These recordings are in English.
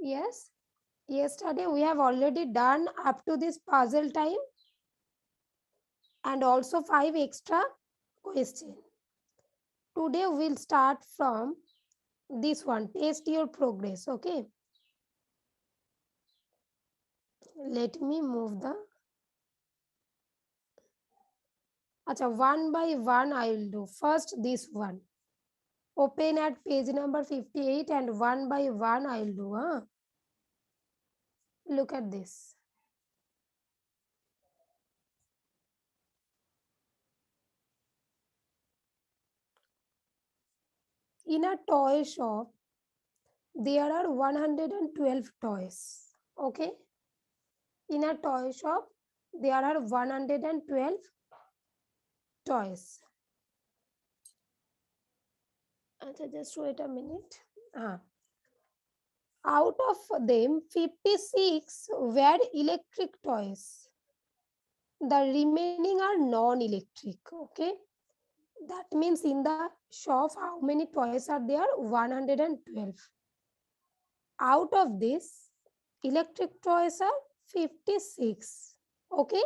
Yes. Yesterday we have already done up to this puzzle time and also 5 extra question. Today we'll start from this one. Test your progress. Okay. Let me move the. Acha, one by one I will do. First this one. Open at page number 58 and one by one I will do. Huh? Look at this. In a toy shop, there are 112 toys. Okay. In a toy shop, there are 112 toys. Achha, just wait a minute. Out of them, 56 were electric toys. The remaining are non-electric. Okay. That means in the shop, how many toys are there? 112. Out of this, electric toys are 56. Okay.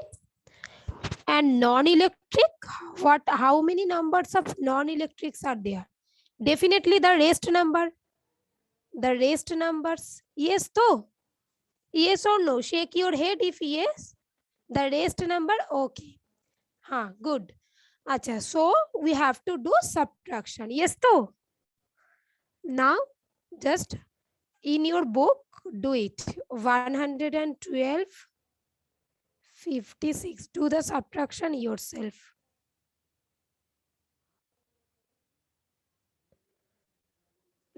And non-electric, what? How many numbers of non-electrics are there? Definitely the rest number. The rest numbers. Yes, though. Yes or no? Shake your head if yes. The rest number. Okay. Good. Acha, so we have to do subtraction. Yes, though. Now, just in your book, do it. 112, 56. Do the subtraction yourself.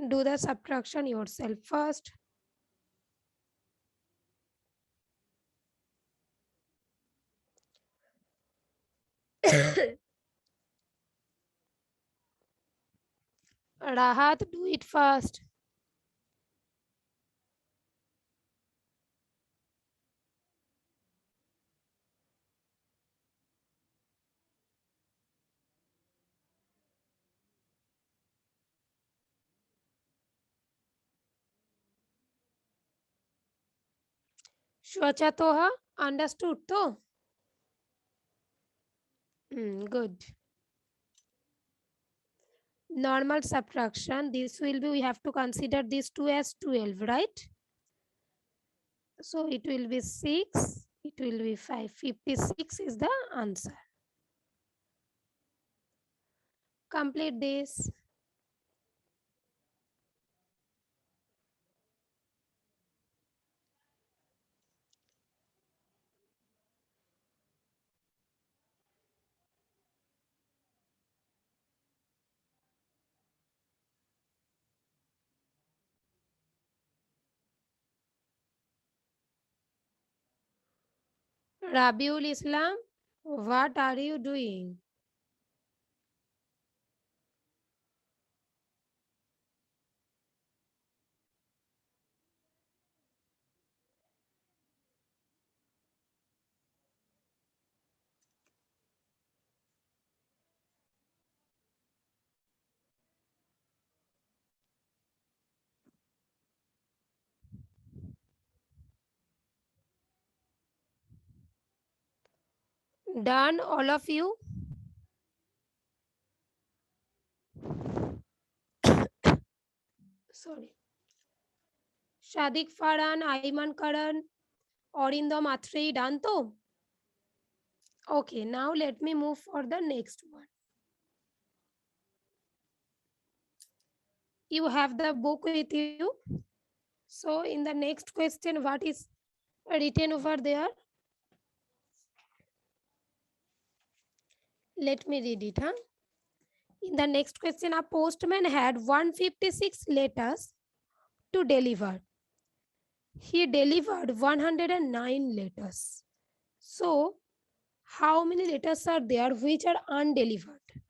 Do the subtraction yourself first. Rahat, do it first. Shwachatoha, understood to? Good. Normal subtraction, this will be, we have to consider these two as 12, right? So it will be 6, it will be 5. 56 is the answer. Complete this. Rabiul Islam, what are you doing? Done, all of you? Sorry. Shadik Farhan, Ayman Karan, Orindam Atrey, done to? Okay, now let me move for the next one. You have the book with you. So in the next question, what is written over there? Let me read it. In the next question, a postman had 156 letters to deliver. He delivered 109 letters. So, how many letters are there which are undelivered?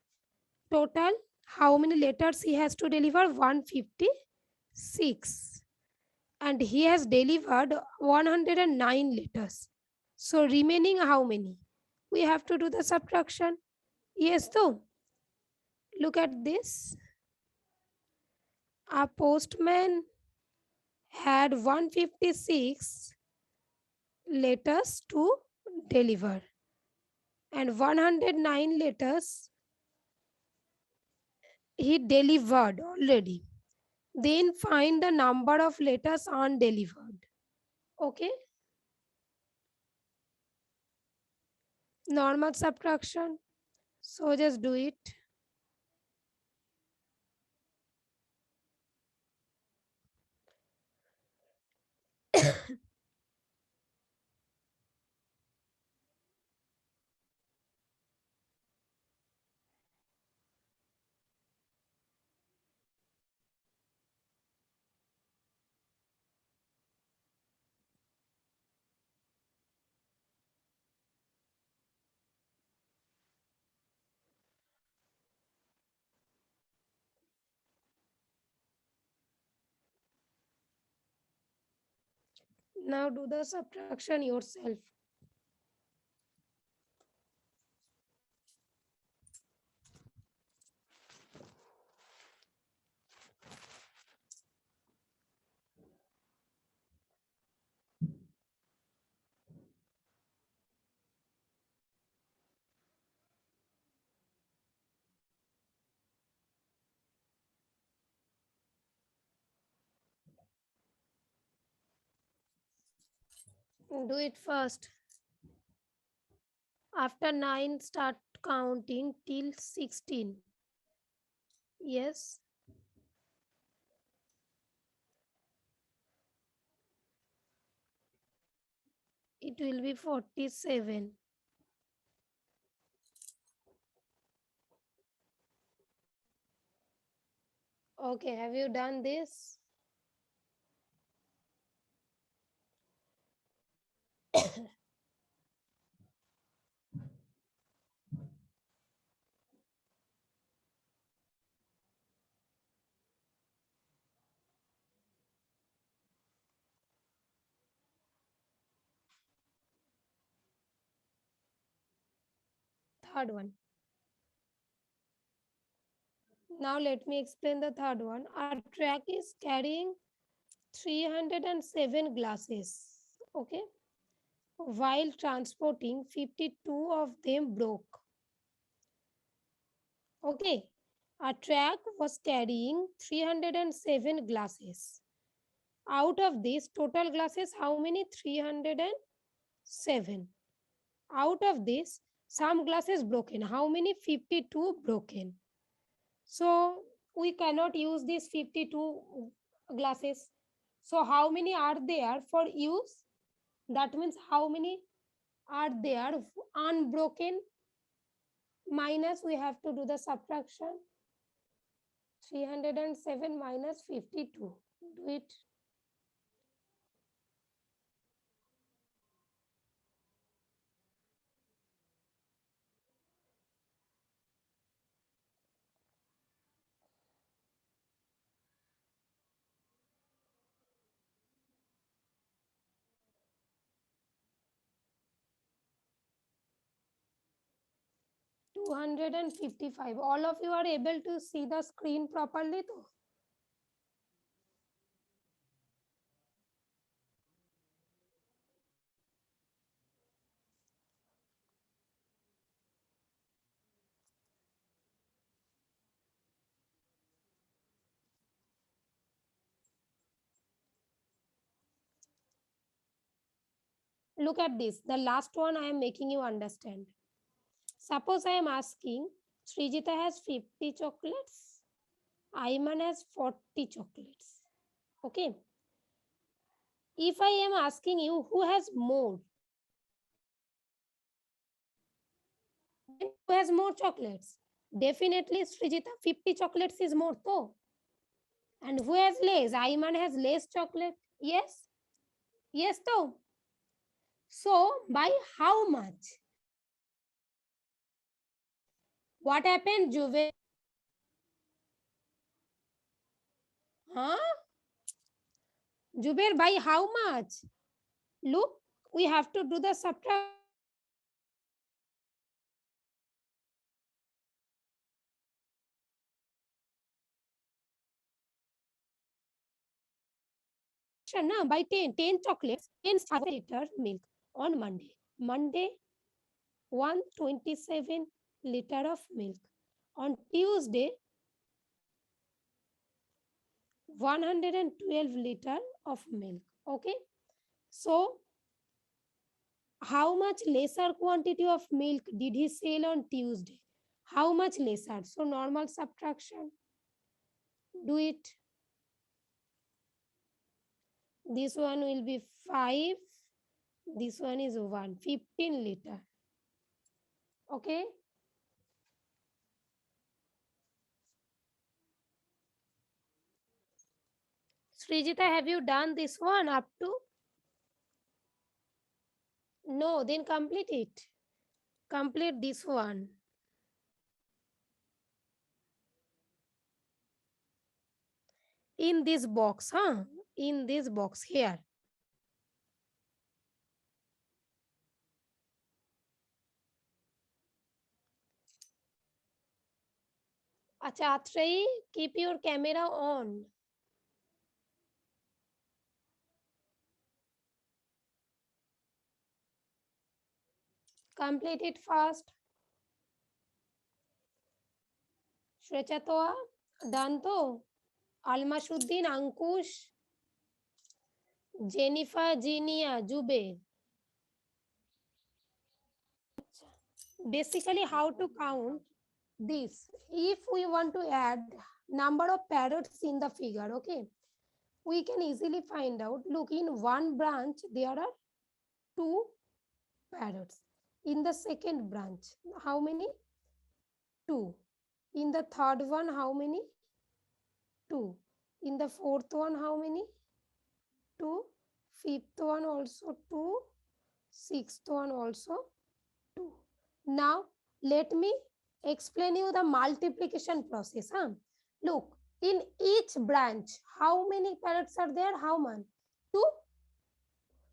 Total, how many letters he has to deliver? 156. And he has delivered 109 letters. So, remaining how many? We have to do the subtraction. Yes, though. Look at this. A postman had 156 letters to deliver and 109 letters he delivered already. Then find the number of letters undelivered. Okay, normal subtraction. So just do it. Now do the subtraction yourself. Do it first. After 9, start counting till 16. Yes. It will be 47. Okay, have you done this? Third one. Now let me explain the third one. Our track is carrying 307 glasses. Okay. While transporting, 52 of them broke. Okay. Our track was carrying 307 glasses. Out of this, total glasses, how many? 307. Out of this, some glasses broken. How many? 52 broken. So we cannot use these 52 glasses. So how many are there for use? That means how many are there unbroken? Minus, we have to do the subtraction. 307 minus 52. Do it. 255. All of you are able to see the screen properly though? Look at this. The last one I am making you understand. Suppose I am asking, Srijita has 50 chocolates, Ayman has 40 chocolates. Okay. If I am asking you who has more, who has more chocolates? Definitely Srijita, 50 chocolates is more though. And who has less? Ayman has less chocolate. Yes? Yes though. So by how much? What happened, Juve? Huh? Jubair, by how much? Look, we have to do the subtraction. subtraction na, by 10 chocolates, 10 liter milk on Monday. Monday, 127 liter of milk. On Tuesday, 112 liter of milk. Okay. So, how much lesser quantity of milk did he sell on Tuesday? How much lesser? So, normal subtraction. Do it. This one will be 5. This one is 1. 15 liter. Okay. Srijita, have you done this one up to? No, then complete it. Complete this one. In this box, huh? In this box here. Acha, Atreyi, keep your camera on. Complete it fast. Shrechatwa, done to? Almasuddin, Ankush, Jennifer, Jinia, Jubair. Basically, how to count this? If we want to add number of parrots in the figure, okay, we can easily find out. Look, in one branch, there are 2 parrots. In the second branch, how many? 2. In the third one, how many? 2. In the fourth one, how many? 2. Fifth one also 2. Sixth one also 2. Now, let me explain you the multiplication process. Huh? Look, in each branch, how many parrots are there? How many? 2.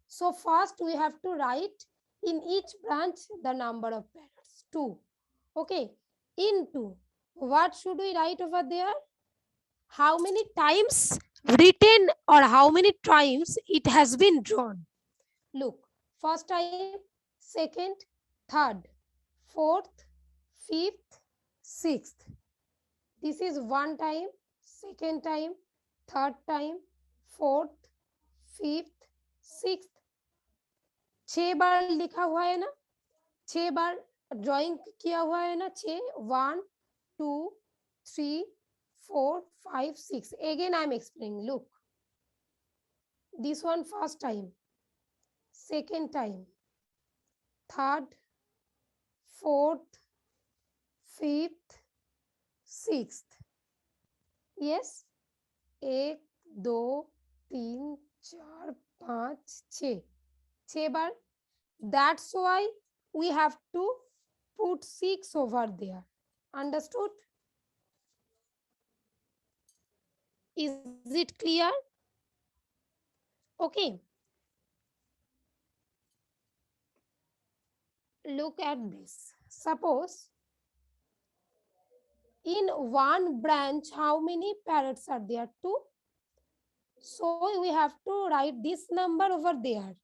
So, first we have to write in each branch the number of parrots. 2. Okay. Into, what should we write over there? How many times written or how many times it has been drawn. Look, first time, second, third, fourth, fifth, sixth. This is one time, second time, third time, fourth, fifth, sixth. 6 बार लिखा हुआ है ना, 6 बार drawing किया हुआ है ना, 6, 1, 2, 3, 4, 5, 6. Again, I am explaining. Look, this one first time, second time, third, fourth, fifth, sixth. Yes, 1, 2, 3, 4, 5, 6. 6 bar. That's why we have to put 6 over there. Understood? Is it clear? Okay. Look at this. Suppose in one branch, how many parrots are there? 2. So we have to write this number over there.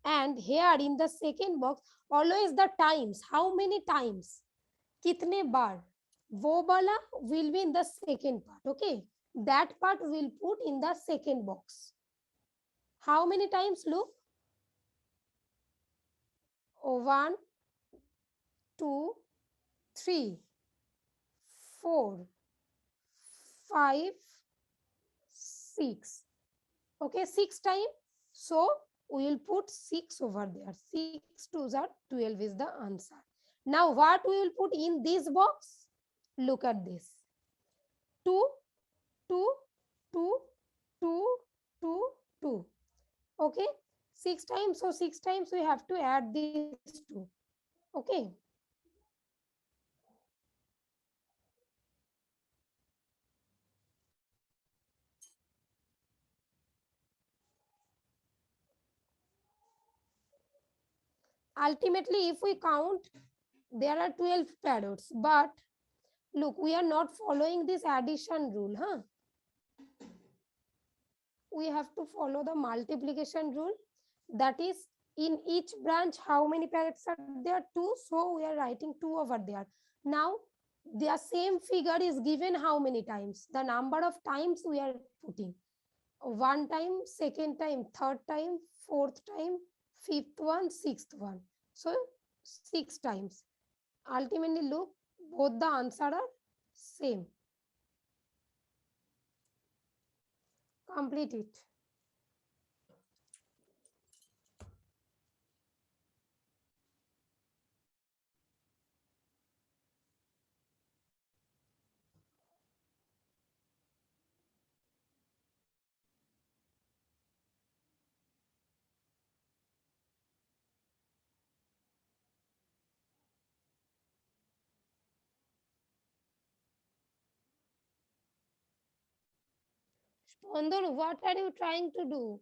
And here in the second box, always the times. How many times? Kitne bar? Wo bala will be in the second part. Okay. That part will put in the second box. How many times? Look. 1, 2, 3, 4, 5, 6. Okay, 6 times. So we will put 6 over there. 6 2s are 12 is the answer. Now what we will put in this box? Look at this. 2, 2, 2, 2, 2, 2. Okay, 6 times. So 6 times we have to add these 2. Okay. Ultimately, if we count, there are 12 parrots. But look, we are not following this addition rule. Huh? we have to follow the multiplication rule. That is, in each branch, how many parrots are there? 2. So we are writing 2 over there. Now, the same figure is given how many times? The number of times we are putting. 1 time, second time, third time, fourth time, fifth one, sixth one. So 6 times. Ultimately, look, both the answer are same. Complete it. Spandan, what are you trying to do?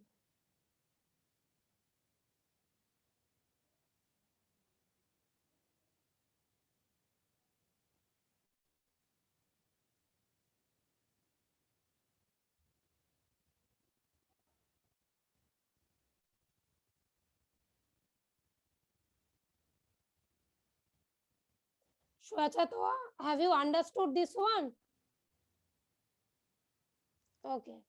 Shwachatwa, have you understood this one? Okay.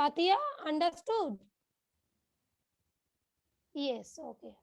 Fatia, understood? Yes, okay.